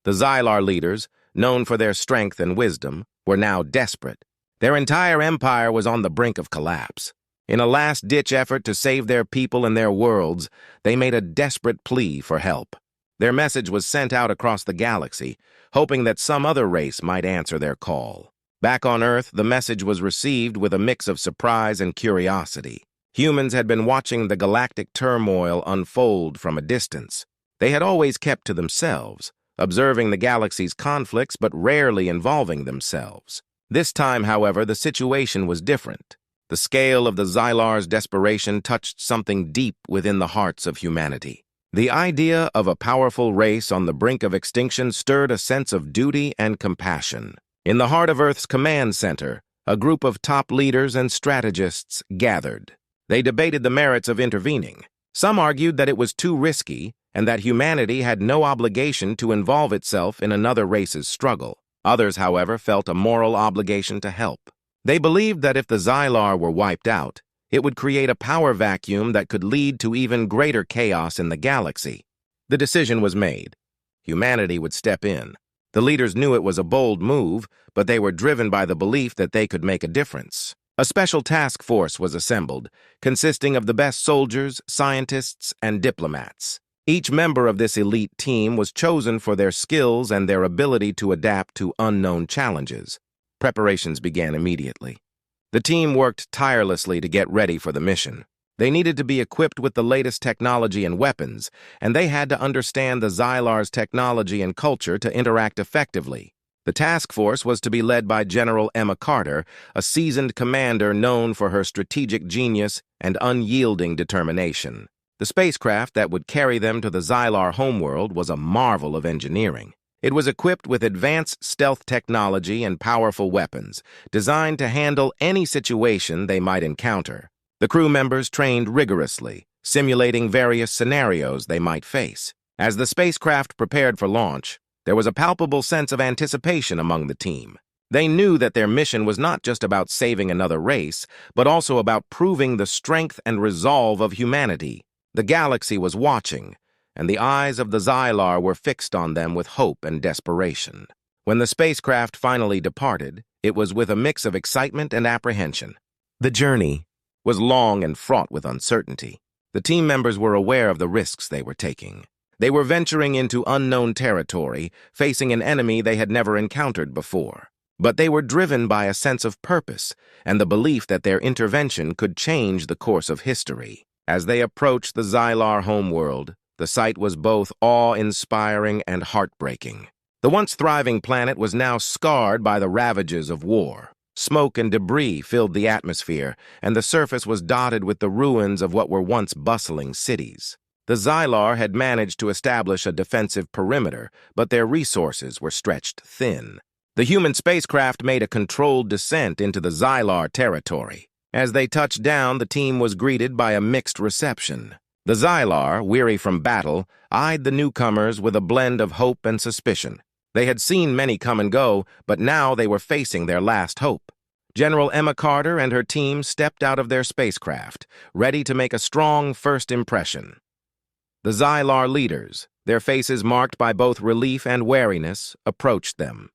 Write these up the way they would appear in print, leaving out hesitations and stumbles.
The Xylar leaders, known for their strength and wisdom, were now desperate. Their entire empire was on the brink of collapse. In a last-ditch effort to save their people and their worlds, they made a desperate plea for help. Their message was sent out across the galaxy, hoping that some other race might answer their call. Back on Earth, the message was received with a mix of surprise and curiosity. Humans had been watching the galactic turmoil unfold from a distance. They had always kept to themselves, observing the galaxy's conflicts but rarely involving themselves. This time, however, the situation was different. The scale of the Xylar's desperation touched something deep within the hearts of humanity. The idea of a powerful race on the brink of extinction stirred a sense of duty and compassion. In the heart of Earth's command center, a group of top leaders and strategists gathered. They debated the merits of intervening. Some argued that it was too risky and that humanity had no obligation to involve itself in another race's struggle. Others, however, felt a moral obligation to help. They believed that if the Xylar were wiped out, it would create a power vacuum that could lead to even greater chaos in the galaxy. The decision was made. Humanity would step in. The leaders knew it was a bold move, but they were driven by the belief that they could make a difference. A special task force was assembled, consisting of the best soldiers, scientists, and diplomats. Each member of this elite team was chosen for their skills and their ability to adapt to unknown challenges. Preparations began immediately. The team worked tirelessly to get ready for the mission. They needed to be equipped with the latest technology and weapons, and they had to understand the Xylar's technology and culture to interact effectively. The task force was to be led by General Emma Carter, a seasoned commander known for her strategic genius and unyielding determination. The spacecraft that would carry them to the Xylar homeworld was a marvel of engineering. It was equipped with advanced stealth technology and powerful weapons, designed to handle any situation they might encounter. The crew members trained rigorously, simulating various scenarios they might face. As the spacecraft prepared for launch, there was a palpable sense of anticipation among the team. They knew that their mission was not just about saving another race, but also about proving the strength and resolve of humanity. The galaxy was watching, and the eyes of the Xylar were fixed on them with hope and desperation. When the spacecraft finally departed, it was with a mix of excitement and apprehension. The journey was long and fraught with uncertainty. The team members were aware of the risks they were taking. They were venturing into unknown territory, facing an enemy they had never encountered before. But they were driven by a sense of purpose and the belief that their intervention could change the course of history. As they approached the Xylar homeworld, the sight was both awe-inspiring and heartbreaking. The once thriving planet was now scarred by the ravages of war. Smoke and debris filled the atmosphere, and the surface was dotted with the ruins of what were once bustling cities. The Xylar had managed to establish a defensive perimeter, but their resources were stretched thin. The human spacecraft made a controlled descent into the Xylar territory. As they touched down, the team was greeted by a mixed reception. The Xylar, weary from battle, eyed the newcomers with a blend of hope and suspicion. They had seen many come and go, but now they were facing their last hope. General Emma Carter and her team stepped out of their spacecraft, ready to make a strong first impression. The Xylar leaders, their faces marked by both relief and wariness, approached them.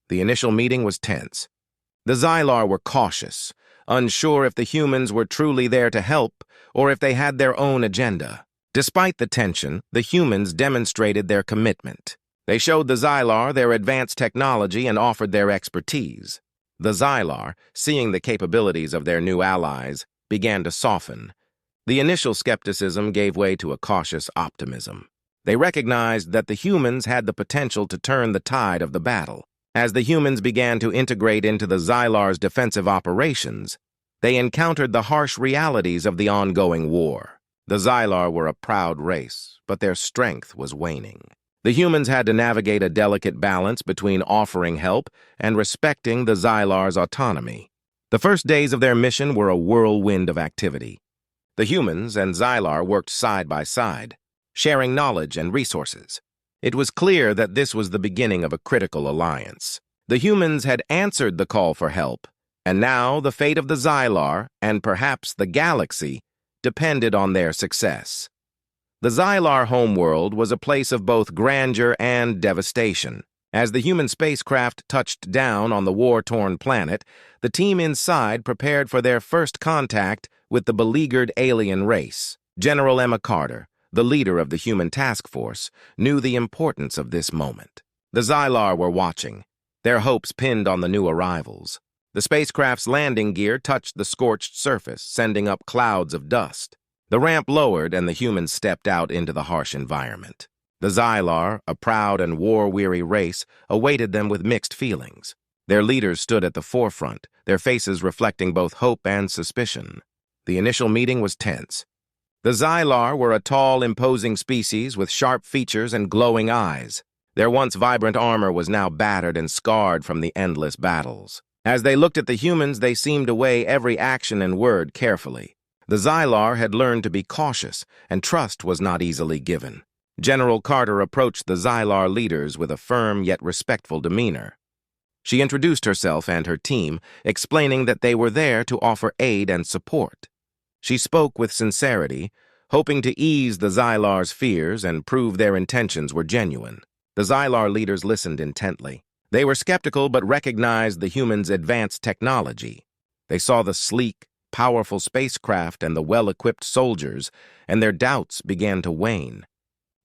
The initial meeting was tense. The Xylar were cautious, unsure if the humans were truly there to help or if they had their own agenda. Despite the tension, the humans demonstrated their commitment. They showed the Xylar their advanced technology and offered their expertise. The Xylar, seeing the capabilities of their new allies, began to soften. The initial skepticism gave way to a cautious optimism. They recognized that the humans had the potential to turn the tide of the battle. As the humans began to integrate into the Xylar's defensive operations, they encountered the harsh realities of the ongoing war. The Xylar were a proud race, but their strength was waning. The humans had to navigate a delicate balance between offering help and respecting the Xylar's autonomy. The first days of their mission were a whirlwind of activity. The humans and Xylar worked side by side, sharing knowledge and resources. It was clear that this was the beginning of a critical alliance. The humans had answered the call for help, and now the fate of the Xylar, and perhaps the galaxy, depended on their success. The Xylar homeworld was a place of both grandeur and devastation. As the human spacecraft touched down on the war-torn planet, the team inside prepared for their first contact with the beleaguered alien race. General Emma Carter, the leader of the human task force, knew the importance of this moment. The Xylar were watching, their hopes pinned on the new arrivals. The spacecraft's landing gear touched the scorched surface, sending up clouds of dust. The ramp lowered and the humans stepped out into the harsh environment. The Xylar, a proud and war-weary race, awaited them with mixed feelings. Their leaders stood at the forefront, their faces reflecting both hope and suspicion. The initial meeting was tense. The Xylar were a tall, imposing species with sharp features and glowing eyes. Their once vibrant armor was now battered and scarred from the endless battles. As they looked at the humans, they seemed to weigh every action and word carefully. The Xylar had learned to be cautious, and trust was not easily given. General Carter approached the Xylar leaders with a firm yet respectful demeanor. She introduced herself and her team, explaining that they were there to offer aid and support. She spoke with sincerity, hoping to ease the Xylar's fears and prove their intentions were genuine. The Xylar leaders listened intently. They were skeptical but recognized the humans' advanced technology. They saw the sleek, powerful spacecraft and the well-equipped soldiers, and their doubts began to wane.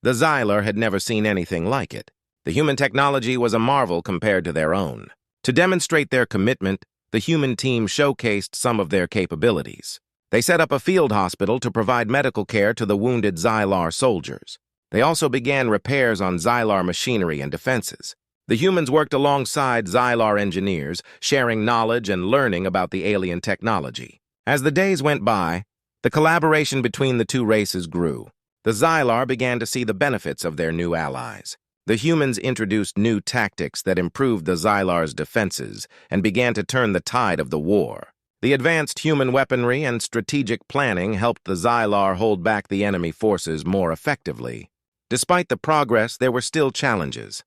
The Xylar had never seen anything like it. The human technology was a marvel compared to their own. To demonstrate their commitment, the human team showcased some of their capabilities. They set up a field hospital to provide medical care to the wounded Xylar soldiers. They also began repairs on Xylar machinery and defenses. The humans worked alongside Xylar engineers, sharing knowledge and learning about the alien technology. As the days went by, the collaboration between the two races grew. The Xylar began to see the benefits of their new allies. The humans introduced new tactics that improved the Xylar's defenses and began to turn the tide of the war. The advanced human weaponry and strategic planning helped the Xylar hold back the enemy forces more effectively. Despite the progress, there were still challenges.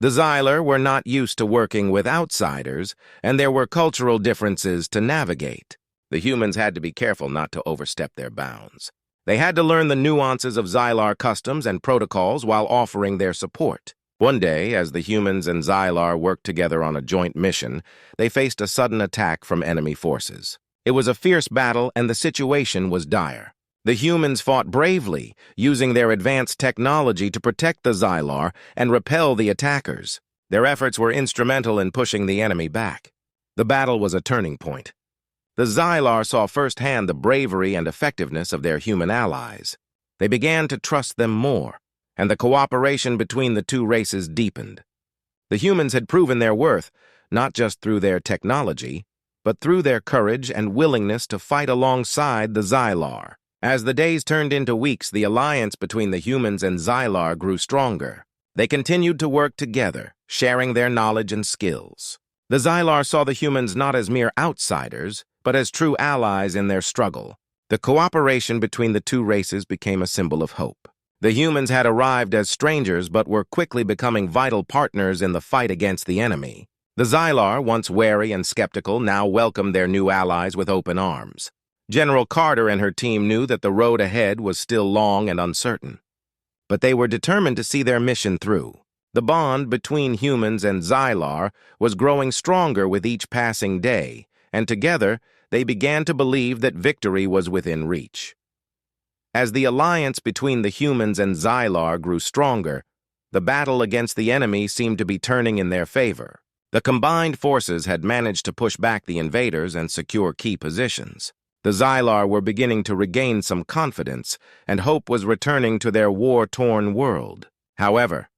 The Xylar were not used to working with outsiders, and there were cultural differences to navigate. The humans had to be careful not to overstep their bounds. They had to learn the nuances of Xylar customs and protocols while offering their support. One day, as the humans and Xylar worked together on a joint mission, they faced a sudden attack from enemy forces. It was a fierce battle, and the situation was dire. The humans fought bravely, using their advanced technology to protect the Xylar and repel the attackers. Their efforts were instrumental in pushing the enemy back. The battle was a turning point. The Xylar saw firsthand the bravery and effectiveness of their human allies. They began to trust them more, and the cooperation between the two races deepened. The humans had proven their worth, not just through their technology, but through their courage and willingness to fight alongside the Xylar. As the days turned into weeks, the alliance between the humans and Xylar grew stronger. They continued to work together, sharing their knowledge and skills. The Xylar saw the humans not as mere outsiders, but as true allies in their struggle. The cooperation between the two races became a symbol of hope. The humans had arrived as strangers but were quickly becoming vital partners in the fight against the enemy. The Xylar, once wary and skeptical, now welcomed their new allies with open arms. General Carter and her team knew that the road ahead was still long and uncertain. But they were determined to see their mission through. The bond between humans and Xylar was growing stronger with each passing day, and together they began to believe that victory was within reach. As the alliance between the humans and Xylar grew stronger, the battle against the enemy seemed to be turning in their favor. The combined forces had managed to push back the invaders and secure key positions. The Xylar were beginning to regain some confidence, and hope was returning to their war-torn world. However,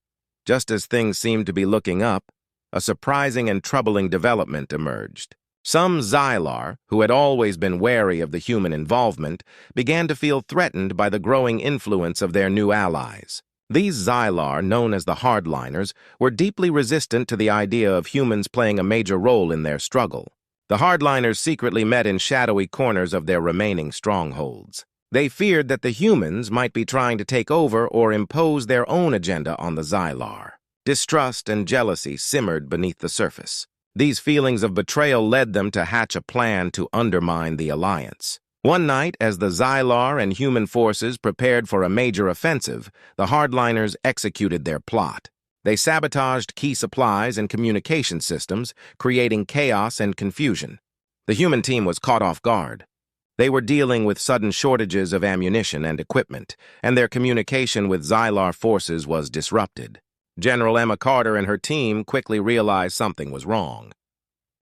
just as things seemed to be looking up, a surprising and troubling development emerged. Some Xylar, who had always been wary of the human involvement, began to feel threatened by the growing influence of their new allies. These Xylar, known as the hardliners, were deeply resistant to the idea of humans playing a major role in their struggle. The hardliners secretly met in shadowy corners of their remaining strongholds. They feared that the humans might be trying to take over or impose their own agenda on the Xylar. Distrust and jealousy simmered beneath the surface. These feelings of betrayal led them to hatch a plan to undermine the alliance. One night, as the Xylar and human forces prepared for a major offensive, the hardliners executed their plot. They sabotaged key supplies and communication systems, creating chaos and confusion. The human team was caught off guard. They were dealing with sudden shortages of ammunition and equipment, and their communication with Xylar forces was disrupted. General Emma Carter and her team quickly realized something was wrong.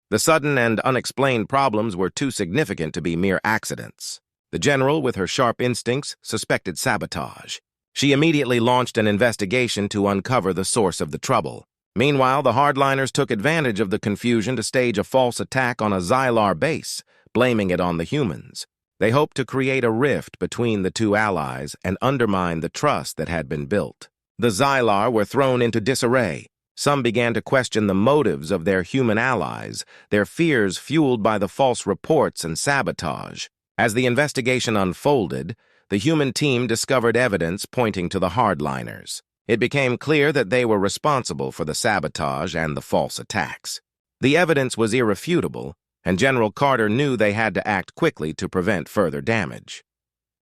The sudden and unexplained problems were too significant to be mere accidents. The general, with her sharp instincts, suspected sabotage. She immediately launched an investigation to uncover the source of the trouble. Meanwhile, the hardliners took advantage of the confusion to stage a false attack on a Xylar base, blaming it on the humans. They hoped to create a rift between the two allies and undermine the trust that had been built. The Xylar were thrown into disarray. Some began to question the motives of their human allies, their fears fueled by the false reports and sabotage. As the investigation unfolded, the human team discovered evidence pointing to the hardliners. It became clear that they were responsible for the sabotage and the false attacks. The evidence was irrefutable, and General Carter knew they had to act quickly to prevent further damage.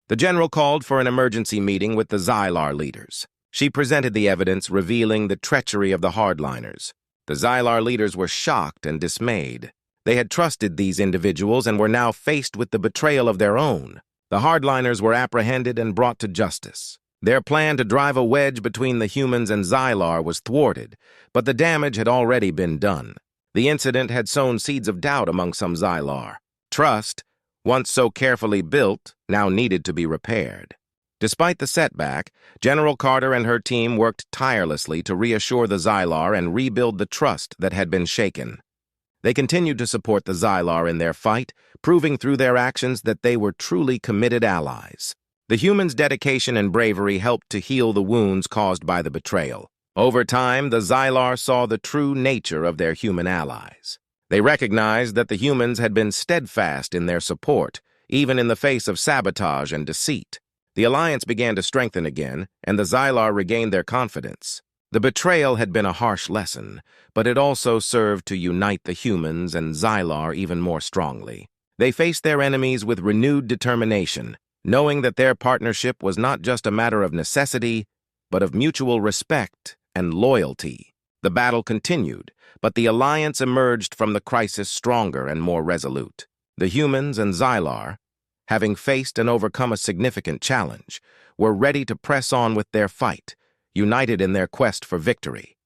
The general called for an emergency meeting with the Xylar leaders. She presented the evidence revealing the treachery of the hardliners. The Xylar leaders were shocked and dismayed. They had trusted these individuals and were now faced with the betrayal of their own. The hardliners were apprehended and brought to justice. Their plan to drive a wedge between the humans and Xylar was thwarted, but the damage had already been done. The incident had sown seeds of doubt among some Xylar. Trust, once so carefully built, now needed to be repaired. Despite the setback, General Carter and her team worked tirelessly to reassure the Xylar and rebuild the trust that had been shaken. They continued to support the Xylar in their fight, proving through their actions that they were truly committed allies. The humans' dedication and bravery helped to heal the wounds caused by the betrayal. Over time, the Xylar saw the true nature of their human allies. They recognized that the humans had been steadfast in their support, even in the face of sabotage and deceit. The alliance began to strengthen again, and the Xylar regained their confidence. The betrayal had been a harsh lesson, but it also served to unite the humans and Xylar even more strongly. They faced their enemies with renewed determination, knowing that their partnership was not just a matter of necessity, but of mutual respect and loyalty. The battle continued, but the alliance emerged from the crisis stronger and more resolute. The humans and Xylar, having faced and overcome a significant challenge, were ready to press on with their fight, united in their quest for victory.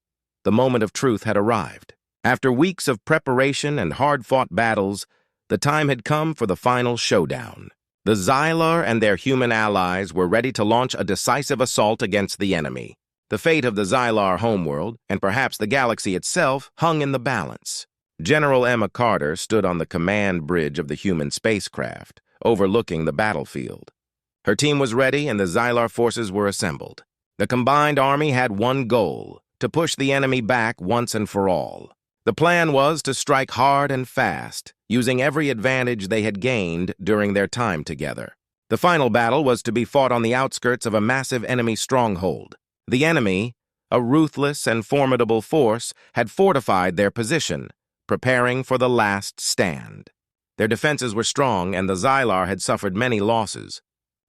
The moment of truth had arrived. After weeks of preparation and hard-fought battles, the time had come for the final showdown. The Xylar and their human allies were ready to launch a decisive assault against the enemy. The fate of the Xylar homeworld, and perhaps the galaxy itself, hung in the balance. General Emma Carter stood on the command bridge of the human spacecraft, overlooking the battlefield. Her team was ready and the Xylar forces were assembled. The combined army had one goal: to push the enemy back once and for all. The plan was to strike hard and fast, using every advantage they had gained during their time together. The final battle was to be fought on the outskirts of a massive enemy stronghold. The enemy, a ruthless and formidable force, had fortified their position, preparing for the last stand. Their defenses were strong, and the Xylar had suffered many losses.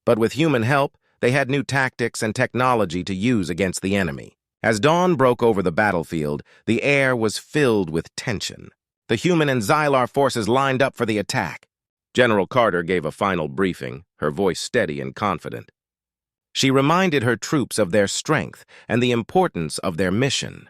But with human help, they had new tactics and technology to use against the enemy. As dawn broke over the battlefield, the air was filled with tension. The human and Xylar forces lined up for the attack. General Carter gave a final briefing, her voice steady and confident. She reminded her troops of their strength and the importance of their mission.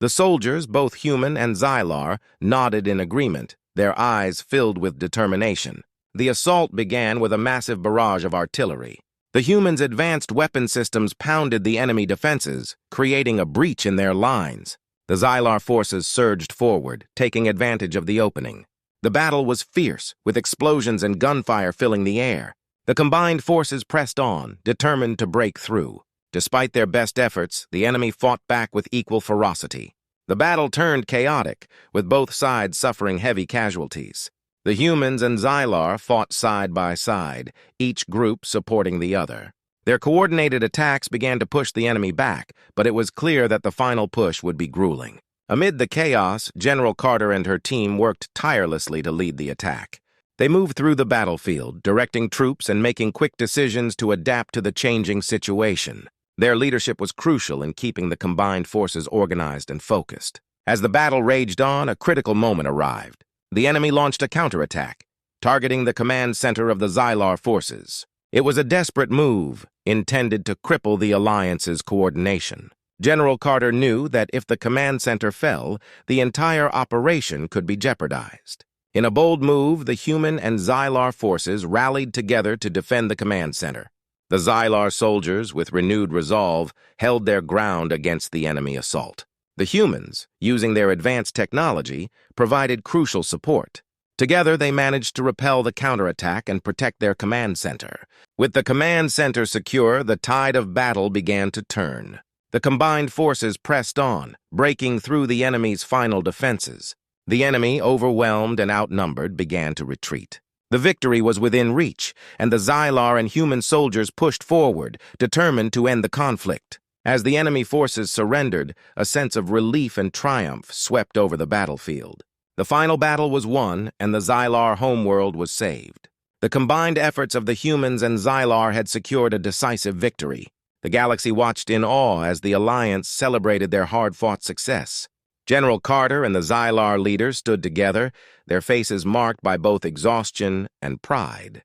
The soldiers, both human and Xylar, nodded in agreement, their eyes filled with determination. The assault began with a massive barrage of artillery. The humans' advanced weapon systems pounded the enemy defenses, creating a breach in their lines. The Xylar forces surged forward, taking advantage of the opening. The battle was fierce, with explosions and gunfire filling the air. The combined forces pressed on, determined to break through. Despite their best efforts, the enemy fought back with equal ferocity. The battle turned chaotic, with both sides suffering heavy casualties. The humans and Xylar fought side by side, each group supporting the other. Their coordinated attacks began to push the enemy back, but it was clear that the final push would be grueling. Amid the chaos, General Carter and her team worked tirelessly to lead the attack. They moved through the battlefield, directing troops and making quick decisions to adapt to the changing situation. Their leadership was crucial in keeping the combined forces organized and focused. As the battle raged on, a critical moment arrived. The enemy launched a counterattack, targeting the command center of the Xylar forces. It was a desperate move, intended to cripple the Alliance's coordination. General Carter knew that if the command center fell, the entire operation could be jeopardized. In a bold move, the human and Xylar forces rallied together to defend the command center. The Xylar soldiers, with renewed resolve, held their ground against the enemy assault. The humans, using their advanced technology, provided crucial support. Together, they managed to repel the counterattack and protect their command center. With the command center secure, the tide of battle began to turn. The combined forces pressed on, breaking through the enemy's final defenses. The enemy, overwhelmed and outnumbered, began to retreat. The victory was within reach, and the Xylar and human soldiers pushed forward, determined to end the conflict. As the enemy forces surrendered, a sense of relief and triumph swept over the battlefield. The final battle was won, and the Xylar homeworld was saved. The combined efforts of the humans and Xylar had secured a decisive victory. The galaxy watched in awe as the Alliance celebrated their hard-fought success. General Carter and the Xylar leaders stood together, their faces marked by both exhaustion and pride.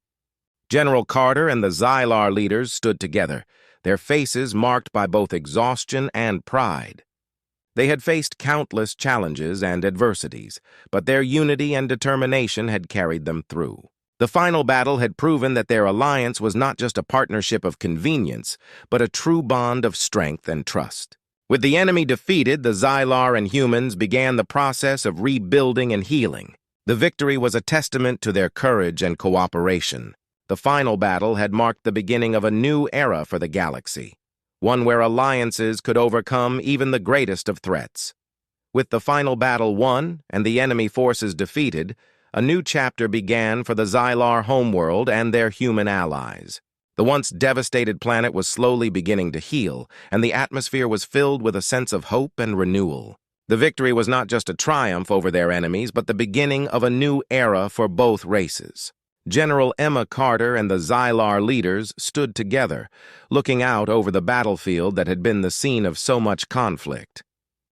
General Carter and the Xylar leaders stood together, their faces marked by both exhaustion and pride. They had faced countless challenges and adversities, but their unity and determination had carried them through. The final battle had proven that their alliance was not just a partnership of convenience, but a true bond of strength and trust. With the enemy defeated, the Xylar and humans began the process of rebuilding and healing. The victory was a testament to their courage and cooperation. The final battle had marked the beginning of a new era for the galaxy, one where alliances could overcome even the greatest of threats. With the final battle won and the enemy forces defeated, a new chapter began for the Xylar homeworld and their human allies. The once devastated planet was slowly beginning to heal, and the atmosphere was filled with a sense of hope and renewal. The victory was not just a triumph over their enemies, but the beginning of a new era for both races. General Emma Carter and the Xylar leaders stood together, looking out over the battlefield that had been the scene of so much conflict.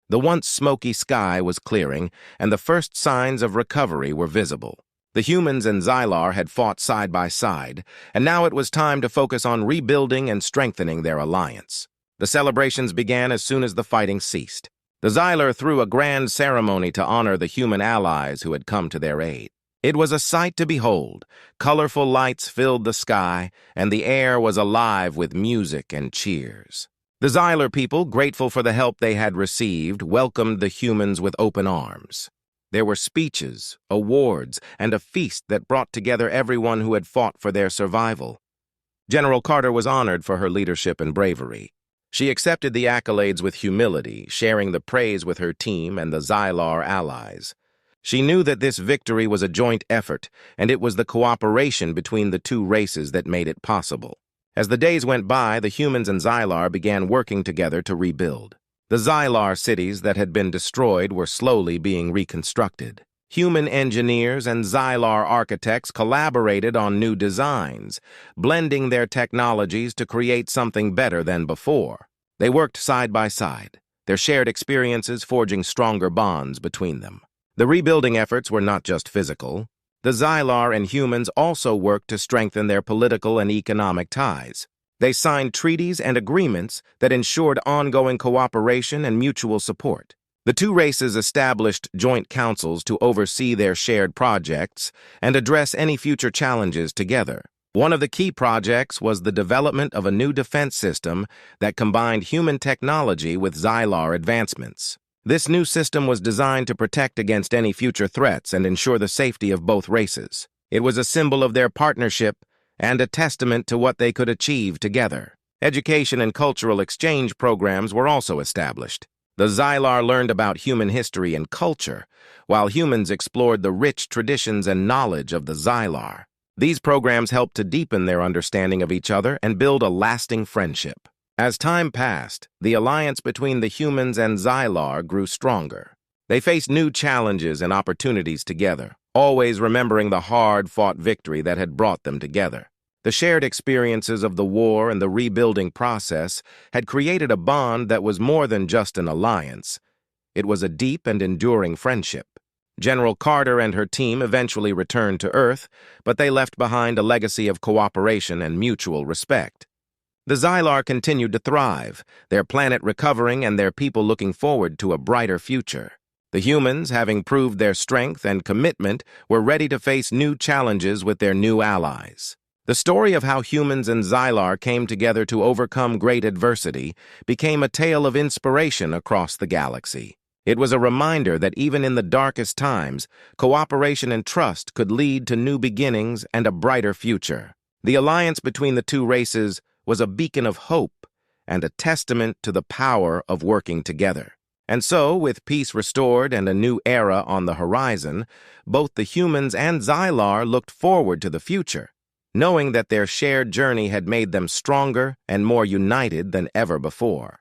The once smoky sky was clearing, and the first signs of recovery were visible. The humans and Xylar had fought side by side, and now it was time to focus on rebuilding and strengthening their alliance. The celebrations began as soon as the fighting ceased. The Xylar threw a grand ceremony to honor the human allies who had come to their aid. It was a sight to behold. Colorful lights filled the sky, and the air was alive with music and cheers. The Xylar people, grateful for the help they had received, welcomed the humans with open arms. There were speeches, awards, and a feast that brought together everyone who had fought for their survival. General Carter was honored for her leadership and bravery. She accepted the accolades with humility, sharing the praise with her team and the Xylar allies. She knew that this victory was a joint effort, and it was the cooperation between the two races that made it possible. As the days went by, the humans and Xylar began working together to rebuild. The Xylar cities that had been destroyed were slowly being reconstructed. Human engineers and Xylar architects collaborated on new designs, blending their technologies to create something better than before. They worked side by side, their shared experiences forging stronger bonds between them. The rebuilding efforts were not just physical. The Xylar and humans also worked to strengthen their political and economic ties. They signed treaties and agreements that ensured ongoing cooperation and mutual support. The two races established joint councils to oversee their shared projects and address any future challenges together. One of the key projects was the development of a new defense system that combined human technology with Xylar advancements. This new system was designed to protect against any future threats and ensure the safety of both races. It was a symbol of their partnership and a testament to what they could achieve together. Education and cultural exchange programs were also established. The Xylar learned about human history and culture, while humans explored the rich traditions and knowledge of the Xylar. These programs helped to deepen their understanding of each other and build a lasting friendship. As time passed, the alliance between the humans and Xylar grew stronger. They faced new challenges and opportunities together, always remembering the hard-fought victory that had brought them together. The shared experiences of the war and the rebuilding process had created a bond that was more than just an alliance. It was a deep and enduring friendship. General Carter and her team eventually returned to Earth, but they left behind a legacy of cooperation and mutual respect. The Xylar continued to thrive, their planet recovering and their people looking forward to a brighter future. The humans, having proved their strength and commitment, were ready to face new challenges with their new allies. The story of how humans and Xylar came together to overcome great adversity became a tale of inspiration across the galaxy. It was a reminder that even in the darkest times, cooperation and trust could lead to new beginnings and a brighter future. The alliance between the two races was a beacon of hope and a testament to the power of working together. And so, with peace restored and a new era on the horizon, both the humans and Xylar looked forward to the future, knowing that their shared journey had made them stronger and more united than ever before.